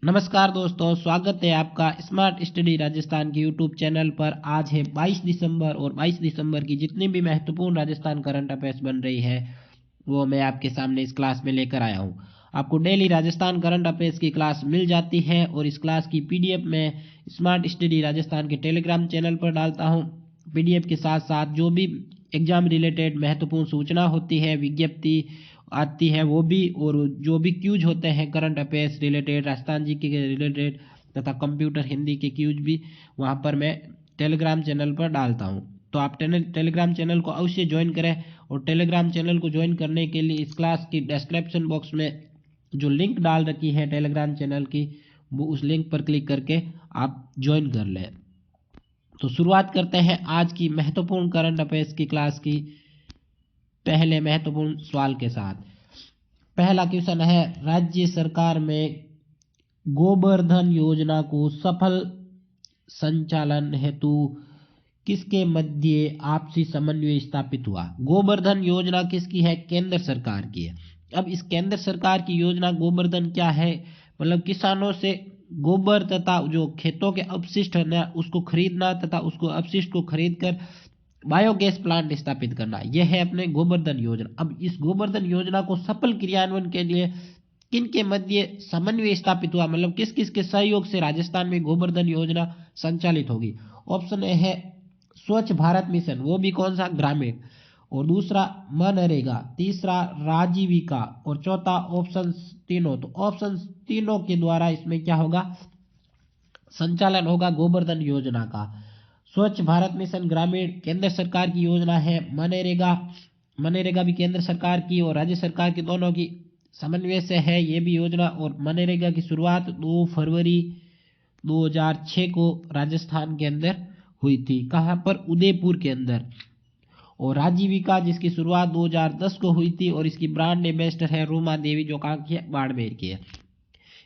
नमस्कार दोस्तों, स्वागत है आपका स्मार्ट स्टडी राजस्थान के यूट्यूब चैनल पर। आज है 22 दिसंबर और 22 दिसंबर की जितनी भी महत्वपूर्ण राजस्थान करंट अफेयर्स बन रही है वो मैं आपके सामने इस क्लास में लेकर आया हूँ। आपको डेली राजस्थान करंट अफेयर्स की क्लास मिल जाती है और इस क्लास की पीडीएफ में स्मार्ट स्टडी राजस्थान के टेलीग्राम चैनल पर डालता हूँ। पीडीएफ के साथ साथ जो भी एग्जाम रिलेटेड महत्वपूर्ण सूचना होती है, विज्ञप्ति आती है वो भी, और जो भी क्यूज होते हैं करंट अफेयर्स रिलेटेड, राजस्थान जी के रिलेटेड तथा कंप्यूटर हिंदी के क्यूज भी वहाँ पर मैं टेलीग्राम चैनल पर डालता हूँ। तो आप टेलीग्राम चैनल को अवश्य ज्वाइन करें। और टेलीग्राम चैनल को ज्वाइन करने के लिए इस क्लास की डिस्क्रिप्शन बॉक्स में जो लिंक डाल रखी है टेलीग्राम चैनल की, वो उस लिंक पर क्लिक करके आप ज्वाइन कर लें। तो शुरुआत करते हैं आज की महत्वपूर्ण करंट अफेयर्स की क्लास की पहले महत्वपूर्ण सवाल के साथ। पहला क्वेश्चन है, राज्य सरकार में गोबर्धन योजना को सफल संचालन हेतु किसके मध्य आपसी समन्वय स्थापित हुआ? गोबर्धन योजना किसकी है? केंद्र सरकार की है। अब इस केंद्र सरकार की योजना गोबर्धन क्या है? मतलब किसानों से गोबर तथा जो खेतों के अपशिष्ट है ना उसको खरीदना तथा उसको अपशिष्ट को खरीद कर बायोगैस प्लांट स्थापित करना, यह है अपने गोबर्धन योजना। अब इस गोबर्धन योजना को सफल क्रियान्वयन के लिए किन के मध्य समन्वय स्थापित हुआ, मतलब किस किस के सहयोग से राजस्थान में गोबर्धन योजना संचालित होगी? ऑप्शन ए है स्वच्छ भारत मिशन, वो भी कौन सा? ग्रामीण। और दूसरा मनरेगा, तीसरा राजीविका, और चौथा ऑप्शन तीनों। तो ऑप्शन तीनों के द्वारा इसमें क्या होगा? संचालन होगा गोबर्धन योजना का। स्वच्छ भारत मिशन ग्रामीण केंद्र सरकार की योजना है। मनरेगा, मनरेगा भी केंद्र सरकार की और राज्य सरकार की दोनों की समन्वय से है ये भी योजना। और मनरेगा की शुरुआत 2 फरवरी 2006 को राजस्थान के अंदर हुई थी। कहाँ पर? उदयपुर के अंदर। और राजीविका जिसकी शुरुआत 2010 को हुई थी और इसकी ब्रांड एम्बेसडर है रूमा देवी, जो कहाँ की है? बाड़मेर की है।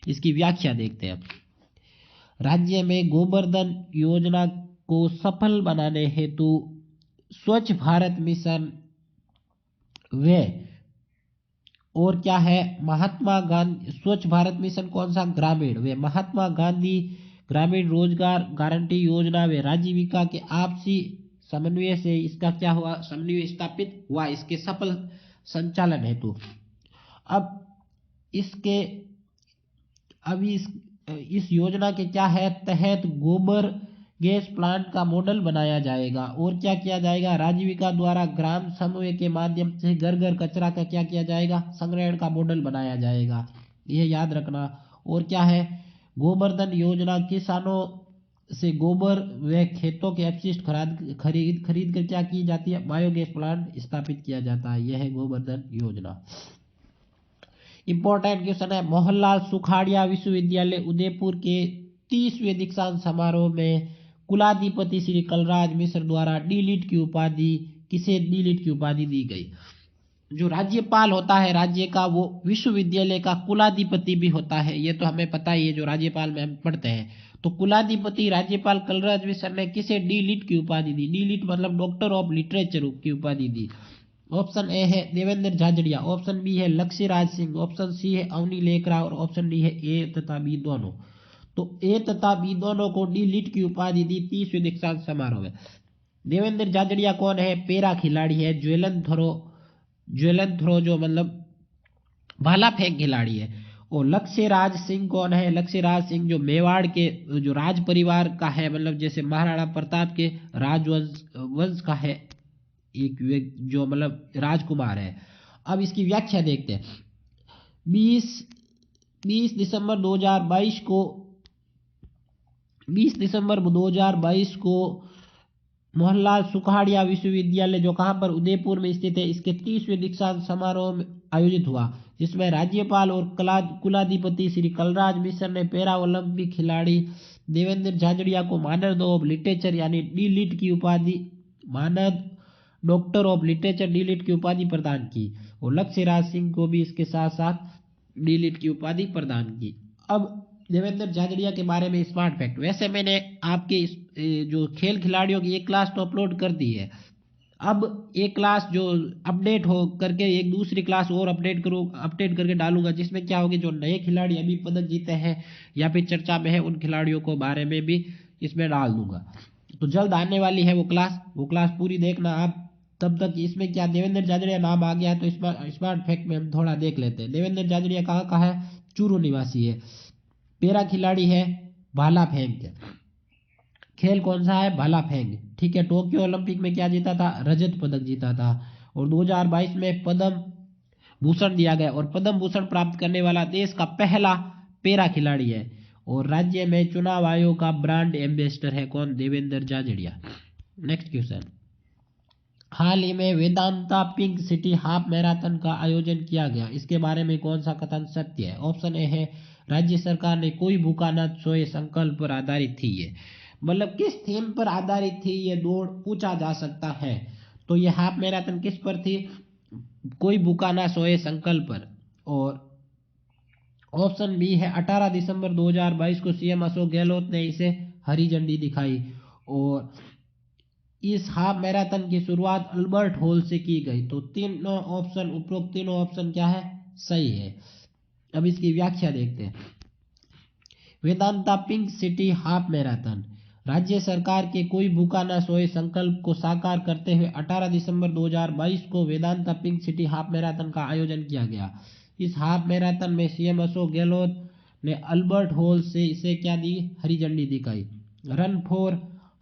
इसकी व्याख्या देखते हैं। राज्य में गोबर्धन योजना को सफल बनाने हेतु स्वच्छ भारत मिशन वे और क्या है? महात्मा गांधी स्वच्छ भारत मिशन कौन सा? ग्रामीण। वे महात्मा गांधी ग्रामीण रोजगार गारंटी योजना वे राजीविका के आपसी समन्वय से इसका क्या हुआ? समन्वय स्थापित हुआ इसके सफल संचालन हेतु। अब इसके अभी इस योजना के क्या है? तहत गोबर गैस प्लांट का मॉडल बनाया जाएगा और क्या किया जाएगा? राजीविका द्वारा ग्राम समूह के माध्यम से घर घर कचरा का क्या किया जाएगा? संग्रहण का मॉडल बनाया जाएगा, यह याद रखना। और क्या है? गोबर्धन योजना किसानों से गोबर व खेतों के अपशिष्ट खरीद खरीद कर क्या की जाती है? बायोगैस प्लांट स्थापित किया जाता है, यह है गोबर्धन योजना। इंपॉर्टेंट क्वेश्चन है, मोहनलाल सुखाड़िया विश्वविद्यालय उदयपुर के 30वें दीक्षांत समारोह में कुलाधिपति श्री कलराज मिश्र द्वारा डीलिट की उपाधि किसे डीलिट की उपाधि दी गई? जो राज्यपाल होता है राज्य का वो विश्वविद्यालय का कुलाधिपति भी होता है, ये तो हमें पता ही है, जो राज्यपाल में हम पढ़ते हैं। तो कुलाधिपति राज्यपाल कलराज मिश्र ने किसे डीलिट की उपाधि दी? डीलिट मतलब डॉक्टर ऑफ लिटरेचर की उपाधि दी। ऑप्शन ए है देवेंद्र झाझड़िया, ऑप्शन बी है लक्ष्यराज सिंह, ऑप्शन सी है अवनी लेखरा और ऑप्शन डी है ए तथा बी दोनों। तो ए तथा बी दोनों को डी लिट की उपाधि दी 30वें दीक्षांत समारोह में। देवेंद्र झाझड़िया कौन है? पैरा खिलाड़ी है, ज्वेलन थ्रो जो मतलब भाला फेंक खिलाड़ी है। और लक्ष्यराज सिंह कौन है? लक्ष्यराज सिंह जो मेवाड़ के जो राज परिवार का है, मतलब जैसे महाराणा प्रताप के राजवंश वंश का है एक जो मतलब राजकुमार है। अब इसकी व्याख्या देखते हैं। 20 20 दिसंबर 2022 को 20 दिसंबर 2022 को मोहनलाल सुखाड़िया विश्वविद्यालय जो कहाँ पर? उदयपुर में स्थित है, इसके 30वें दीक्षांत समारोह में आयोजित हुआ, जिसमें राज्यपाल और कुलाधिपति श्री कलराज मिश्र ने पैरा ओलंपिक खिलाड़ी देवेंद्र झाझड़िया को मानद ऑफ लिटरेचर यानी डी लिट की उपाधि, मानद doctor of literature D Litt की उपाधि प्रदान की। और लक्ष्यराज सिंह को भी इसके साथ साथ डी लिट की उपाधि प्रदान की। अब देवेंद्र झाझड़िया के बारे में स्मार्ट फैक्ट, वैसे मैंने आपके जो खेल खिलाड़ियों की एक क्लास तो अपलोड कर दी है, अब एक क्लास जो अपडेट हो करके एक दूसरी क्लास और अपडेट करके डालूंगा, जिसमें क्या होगी, जो नए खिलाड़ी अभी पदक जीते हैं या फिर चर्चा में है उन खिलाड़ियों को बारे में भी इसमें डाल दूंगा। तो जल्द आने वाली है वो क्लास पूरी देखना आप। तब तक इसमें क्या देवेंद्र जाजड़िया नाम आ गया है, तो स्मार्ट फैक्ट में हम थोड़ा देख लेते हैं। देवेंद्र जाजड़िया कहाँ का है, चूरू निवासी है। पैरा खिलाड़ी है, भाला फेंक। खेल कौन सा है, भाला फेंक, ठीक है। टोक्यो ओलंपिक में क्या जीता था, रजत पदक जीता था। और 2022 में पद्म भूषण दिया गया, और पद्म भूषण प्राप्त करने वाला देश का पहला पैरा खिलाड़ी है। और राज्य में चुनाव आयोग का ब्रांड एम्बेसडर है कौन, देवेंद्र जाजड़िया। नेक्स्ट क्वेश्चन, हाल ही में Vedanta pink city half marathon का आयोजन किया गया, इसके बारे में कौन सा कथन सत्य है। ऑप्शन ए है, राज्य सरकार ने कोई भूखा न सोए संकल्प पर आधारित थी ये, मतलब किस थीम पर आधारित थी ये दौड़ पूछा जा सकता है। तो ये हाफ मैराथन किस पर थी, कोई भूखा ना सोए संकल्प पर। और ऑप्शन बी है, 18 दिसंबर 2022 को सीएम अशोक गहलोत ने इसे हरी झंडी दिखाई। और इस हाफ मैराथन की शुरुआत अल्बर्ट हॉल से की गई। तो तीनों ऑप्शन, उपरोक्त तीनों ऑप्शन क्या है, सही है। अब इसकी व्याख्या देखते हैं। Vedanta pink city half marathon राज्य सरकार के कोई भूखा ना सोए संकल्प को साकार करते हुए 18 दिसंबर 2022 को Vedanta pink city half marathon का आयोजन किया गया। इस हाफ मैराथन में सीएम अशोक गहलोत ने अल्बर्ट हॉल से इसे क्या दी, हरी झंडी दिखाई। रन फॉर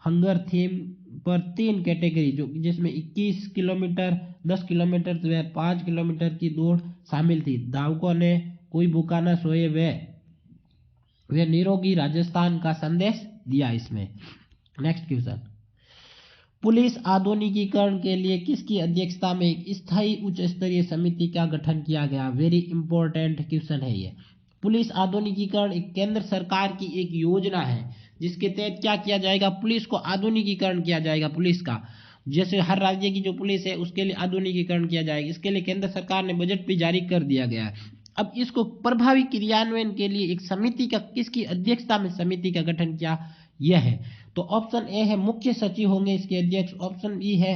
हंगर थीम पर 3 कैटेगरी, जो जिसमें 21 किलोमीटर, 10 किलोमीटर व 5 किलोमीटर की दौड़ शामिल थी। धावकों ने कोई भूखा ना सोए वे निरोगी राजस्थान का संदेश दिया इसमें। नेक्स्ट क्वेश्चन, पुलिस आधुनिकीकरण के लिए किसकी अध्यक्षता में एक स्थायी उच्च स्तरीय समिति का गठन किया गया। वेरी इंपॉर्टेंट क्वेश्चन है ये। पुलिस आधुनिकीकरण एक केंद्र सरकार की एक योजना है, जिसके तहत क्या किया जाएगा, पुलिस को आधुनिकीकरण किया जाएगा। पुलिस का जैसे हर राज्य की जो पुलिस है उसके लिए आधुनिकीकरण किया जाएगा, इसके लिए केंद्र सरकार ने बजट भी जारी कर दिया गया है। अब इसको प्रभावी क्रियान्वयन के लिए एक समिति का, किसकी अध्यक्षता में समिति का गठन किया, यह है। तो ऑप्शन ए है, मुख्य सचिव होंगे इसके अध्यक्ष। ऑप्शन बी है,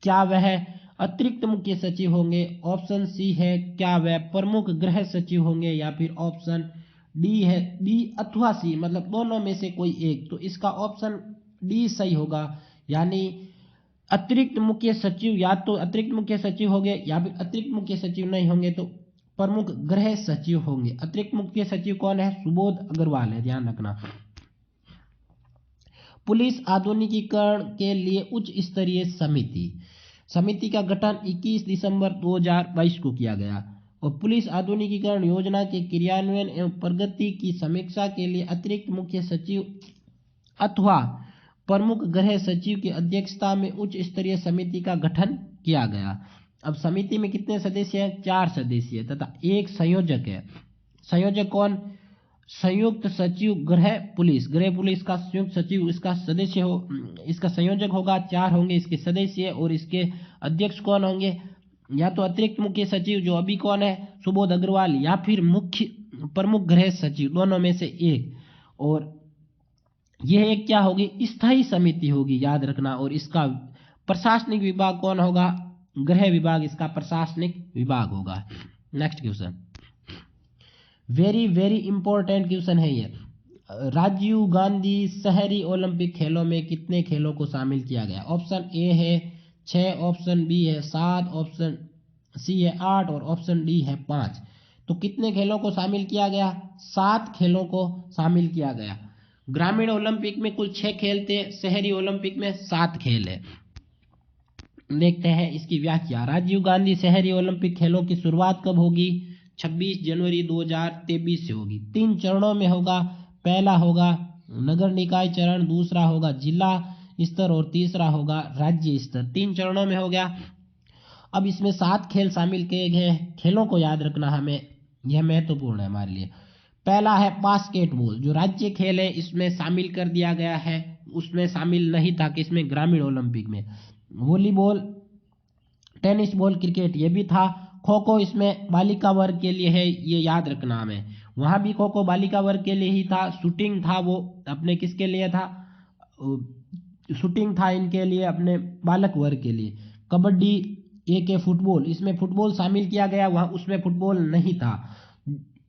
क्या वह अतिरिक्त मुख्य सचिव होंगे। ऑप्शन सी है, क्या वह प्रमुख गृह सचिव होंगे। या फिर ऑप्शन डी है, डी अथवा सी, मतलब दोनों में से कोई एक। तो इसका ऑप्शन डी सही होगा, यानी अतिरिक्त मुख्य सचिव, या तो अतिरिक्त मुख्य सचिव होंगे या फिर अतिरिक्त मुख्य सचिव नहीं होंगे तो प्रमुख गृह सचिव होंगे। अतिरिक्त मुख्य सचिव कौन है, सुबोध अग्रवाल है, ध्यान रखना। पुलिस आधुनिकीकरण के लिए उच्च स्तरीय समिति का गठन 21 दिसंबर 2022 को किया गया। और पुलिस आधुनिकीकरण योजना के क्रियान्वयन एवं प्रगति की समीक्षा के लिए अतिरिक्त मुख्य सचिव अथवा प्रमुख गृह सचिव की अध्यक्षता में उच्च स्तरीय समिति का गठन किया गया। अब समिति में कितने सदस्य हैं, 4 सदस्य तथा एक संयोजक है। संयोजक कौन, संयुक्त सचिव गृह पुलिस का संयुक्त सचिव इसका सदस्य हो, इसका संयोजक होगा। 4 होंगे इसके सदस्य, और इसके अध्यक्ष कौन होंगे, या तो अतिरिक्त मुख्य सचिव जो अभी कौन है, सुबोध अग्रवाल, या फिर मुख्य प्रमुख गृह सचिव, दोनों में से एक। और यह एक क्या होगी, स्थायी समिति होगी, याद रखना। और इसका प्रशासनिक विभाग कौन होगा, गृह विभाग इसका प्रशासनिक विभाग होगा। Next question, very very important question है ये। राजीव गांधी शहरी ओलंपिक खेलों में कितने खेलों को शामिल किया गया। ऑप्शन ए है 6, ऑप्शन बी है 7, ऑप्शन सी है 8 और ऑप्शन डी है 5। तो कितने खेलों को शामिल किया गया, 7 खेलों को शामिल किया गया। ग्रामीण ओलंपिक में कुल 6 खेल थे, शहरी ओलंपिक में 7 खेल है। देखते हैं इसकी व्याख्या। राजीव गांधी शहरी ओलंपिक खेलों की शुरुआत कब होगी, 26 जनवरी 2023 से होगी। 3 चरणों में होगा। पहला होगा नगर निकाय चरण, दूसरा होगा जिला स्तर और तीसरा होगा राज्य स्तर। 3 चरणों में हो गया। अब इसमें 7 खेल शामिल किए गए। खेलों को याद रखना हमें, यह महत्वपूर्ण है हमारे लिए। पहला है बास्केटबॉल, जो राज्य खेल है इसमें शामिल कर दिया गया है, उसमें शामिल नहीं था कि इसमें ग्रामीण ओलंपिक में। वॉलीबॉल, टेनिस बॉल, क्रिकेट ये भी था। खो खो इसमें बालिका वर्ग के लिए है, ये याद रखना हमें। वहां भी खो खो बालिका वर्ग के लिए ही था। शूटिंग था वो अपने किसके लिए था, शूटिंग था इनके लिए, अपने बालक वर्ग के लिए। कबड्डी, एक है फुटबॉल, इसमें फुटबॉल शामिल किया गया, वहाँ उसमें फुटबॉल नहीं था।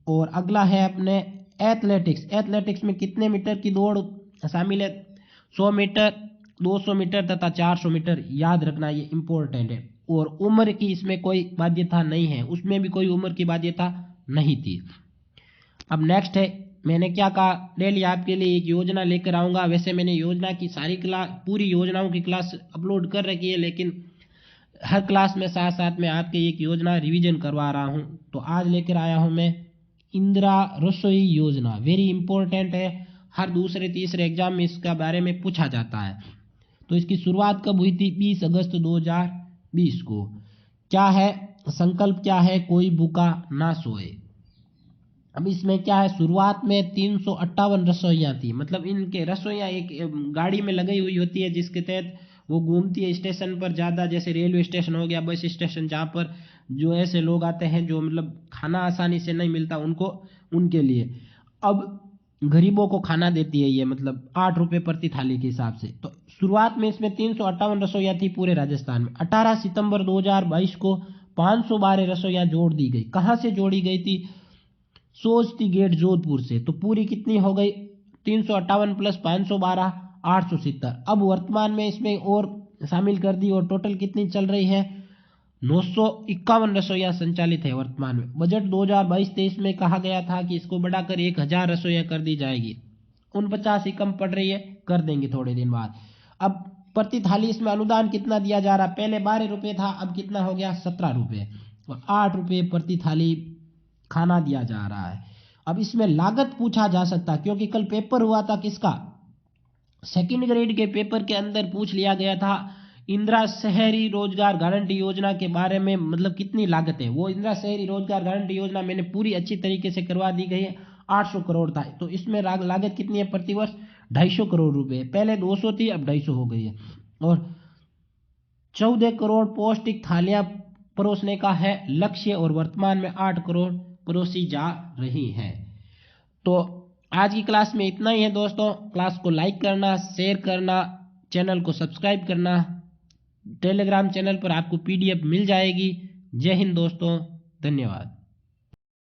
और अगला है अपने एथलेटिक्स। एथलेटिक्स में कितने मीटर की दौड़ शामिल है? 100 मीटर, 200 मीटर तथा 400 मीटर, याद रखना ये इंपॉर्टेंट है। और उम्र की इसमें कोई बाध्यता नहीं है, उसमें भी कोई उम्र की बाध्यता नहीं थी। अब नेक्स्ट है, मैंने क्या कहा, डेली आपके लिए एक योजना लेकर आऊंगा। वैसे मैंने योजना की सारी क्लास, पूरी योजनाओं की क्लास अपलोड कर रखी है, लेकिन हर क्लास में साथ साथ में आपके एक योजना रिवीजन करवा रहा हूं। तो आज लेकर आया हूं मैं इंदिरा रसोई योजना। वेरी इंपॉर्टेंट है, हर दूसरे तीसरे एग्जाम में इसका बारे में पूछा जाता है। तो इसकी शुरुआत कब हुई थी? 20 अगस्त 2020 को। क्या है संकल्प, क्या है? कोई भूखा ना सोए। अब इसमें क्या है, शुरुआत में 358 रसोइयाँ थी, मतलब इनके रसोइयाँ एक गाड़ी में लगी हुई होती है, जिसके तहत वो घूमती है स्टेशन पर ज़्यादा, जैसे रेलवे स्टेशन हो गया, बस स्टेशन, जहाँ पर जो ऐसे लोग आते हैं जो मतलब खाना आसानी से नहीं मिलता उनको, उनके लिए। अब गरीबों को खाना देती है ये, मतलब 8 रुपये प्रति थाली के हिसाब से। तो शुरुआत में इसमें 358 रसोइयाँ थी पूरे राजस्थान में। 18 सितंबर 2022 को 512 रसोइयाँ जोड़ दी गई। कहाँ से जोड़ी गई थी? सोचती गेट जोधपुर से। तो पूरी कितनी हो गई? 358 प्लस 512, 870। अब वर्तमान में इसमें और शामिल कर दी, और टोटल कितनी चल रही है? 951 रसोइयाँ संचालित है वर्तमान में। बजट 2022-23 में कहा गया था कि इसको बढ़ाकर 1000 रसोइयाँ कर दी जाएगी। 49 ही कम पड़ रही है, कर देंगे थोड़े दिन बाद। अब प्रति थाली इसमें अनुदान कितना दिया जा रहा है? पहले 12 रुपये था, अब कितना हो गया? 17 रुपये, और 8 रुपये प्रति थाली खाना दिया जा रहा है। अब इसमें लागत पूछा जा सकता, क्योंकि कल पेपर हुआ था किसका? सेकंड ग्रेड के पेपर के अंदर पूछ लिया गया था इंदिरा शहरी रोजगार गारंटी योजना के बारे में, मतलब कितनी लागत है। वो इंदिरा शहरी रोजगार गारंटी योजना मैंने पूरी अच्छी तरीके से करवा दी गई है। 800 करोड़ था, तो इसमें लागत कितनी है प्रतिवर्ष? 250 करोड़ रुपए। पहले 200 थी, अब 250 हो गई है। और 14 करोड़ पौष्टिक थालियां परोसने का है लक्ष्य, और वर्तमान में 8 करोड़ परोसी जा रही हैं। तो आज की क्लास में इतना ही है दोस्तों। क्लास को लाइक करना, शेयर करना, चैनल को सब्सक्राइब करना। टेलीग्राम चैनल पर आपको पीडीएफ मिल जाएगी। जय हिंद दोस्तों, धन्यवाद।